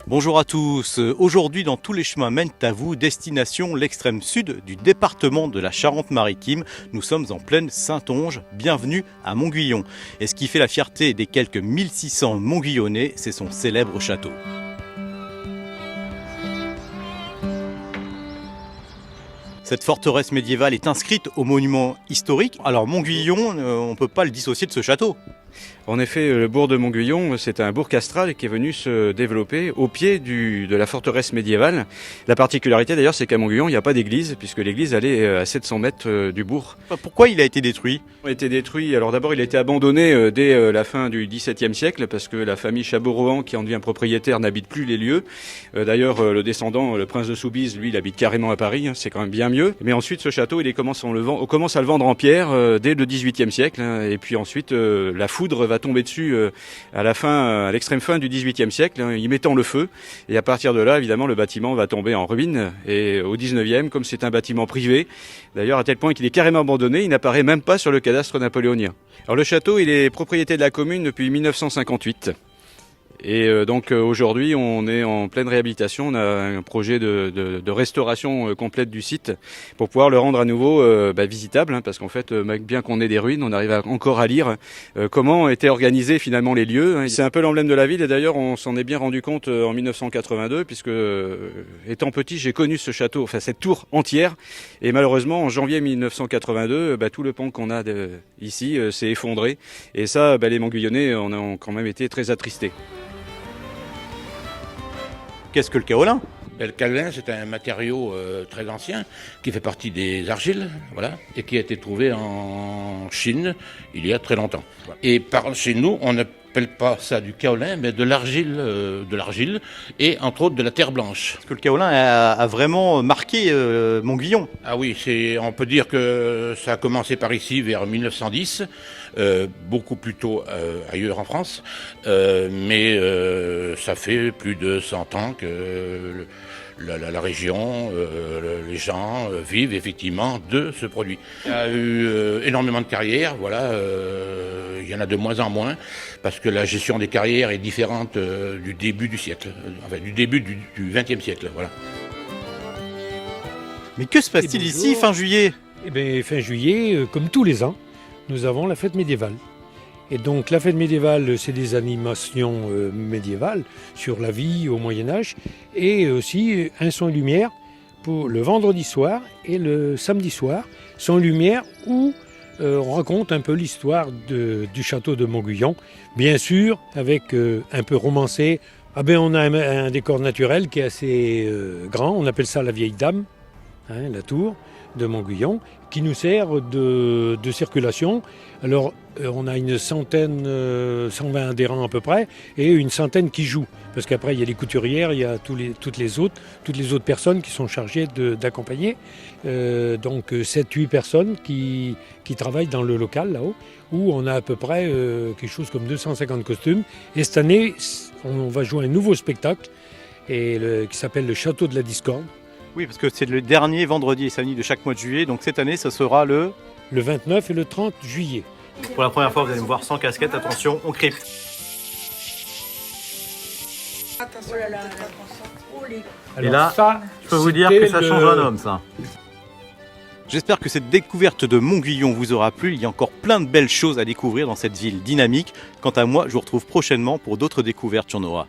Bonjour à tous, aujourd'hui dans Tous les chemins mènent à vous, destination l'extrême sud du département de la Charente-Maritime. Nous sommes en pleine Saintonge, bienvenue à Montguillon. Et ce qui fait la fierté des quelques 1600 Montguillonnais, c'est son célèbre château. Cette forteresse médiévale est inscrite au monument historique. Alors Montguillon, on ne peut pas le dissocier de ce château. En effet, le bourg de Montguillon, c'est un bourg castral qui est venu se développer au pied de la forteresse médiévale. La particularité d'ailleurs, c'est qu'à Montguillon, il n'y a pas d'église, puisque l'église allait à 700 mètres du bourg. Pourquoi il a été détruit ? Il a été détruit, alors d'abord il a été abandonné dès la fin du XVIIe siècle, parce que la famille Chabot-Rohan, qui en devient propriétaire, n'habite plus les lieux. D'ailleurs, le descendant, le prince de Soubise, lui, il habite carrément à Paris, c'est quand même bien mieux. Mais ensuite, ce château, on commence à le vendre en pierre dès le XVIIIe siècle, et puis ensuite, la foudre va tomber dessus à l'extrême fin du XVIIIe siècle, y mettant le feu. Et à partir de là, évidemment, le bâtiment va tomber en ruine. Et au XIXe, comme c'est un bâtiment privé, d'ailleurs à tel point qu'il est carrément abandonné, il n'apparaît même pas sur le cadastre napoléonien. Alors le château, il est propriété de la commune depuis 1958. Et donc aujourd'hui, on est en pleine réhabilitation. On a un projet de restauration complète du site pour pouvoir le rendre à nouveau visitable, parce qu'en fait, bien qu'on ait des ruines, on arrive encore à lire comment étaient organisés finalement les lieux. C'est un peu l'emblème de la ville, et d'ailleurs, on s'en est bien rendu compte en 1982, puisque étant petit, j'ai connu ce château, enfin cette tour entière, et malheureusement, en janvier 1982, tout le pont qu'on a ici s'est effondré, et ça, les Montguillonnais ont quand même été très attristés. Qu'est-ce que le kaolin ? Le kaolin, c'est un matériau très ancien qui fait partie des argiles, voilà, et qui a été trouvé en Chine il y a très longtemps. Et chez nous, on n'appelle pas ça du kaolin, mais de l'argile et entre autres de la terre blanche. Parce que le kaolin a vraiment marqué Montguillon. Ah oui, on peut dire que ça a commencé par ici vers 1910, beaucoup plus tôt ailleurs en France, mais ça fait plus de 100 ans que la région, les gens vivent effectivement de ce produit. Il y a eu énormément de carrières, voilà, il y en a de moins en moins, parce que la gestion des carrières est différente du début du siècle, enfin du début du XXe siècle, voilà. Mais que se passe-t-il ici fin juillet ? Eh bien, fin juillet, comme tous les ans, nous avons la fête médiévale. Et donc la fête médiévale, c'est des animations médiévales sur la vie au Moyen-Âge, et aussi un son et lumière pour le vendredi soir et le samedi soir, son et lumière où on raconte un peu l'histoire du château de Montguillon, bien sûr avec un peu romancé. On a un décor naturel qui est assez grand, on appelle ça la vieille dame, la tour de Montguillon, qui nous sert de circulation. Alors, on a une centaine, 120 adhérents à peu près, et une centaine qui jouent. Parce qu'après, il y a les couturières, il y a toutes les autres personnes qui sont chargées d'accompagner. Donc, 7-8 personnes qui travaillent dans le local, là-haut, où on a à peu près quelque chose comme 250 costumes. Et cette année, on va jouer un nouveau spectacle qui s'appelle le Château de la Discorde. Oui, parce que c'est le dernier vendredi et samedi de chaque mois de juillet, donc cette année, ce sera le 29 et le 30 juillet. Pour la première fois, vous allez me voir sans casquette, attention, on crypte. Attention, oh là là, Et là, je peux vous dire que ça change un homme, ça. J'espère que cette découverte de Montguillon vous aura plu. Il y a encore plein de belles choses à découvrir dans cette ville dynamique. Quant à moi, je vous retrouve prochainement pour d'autres découvertes sur Nora.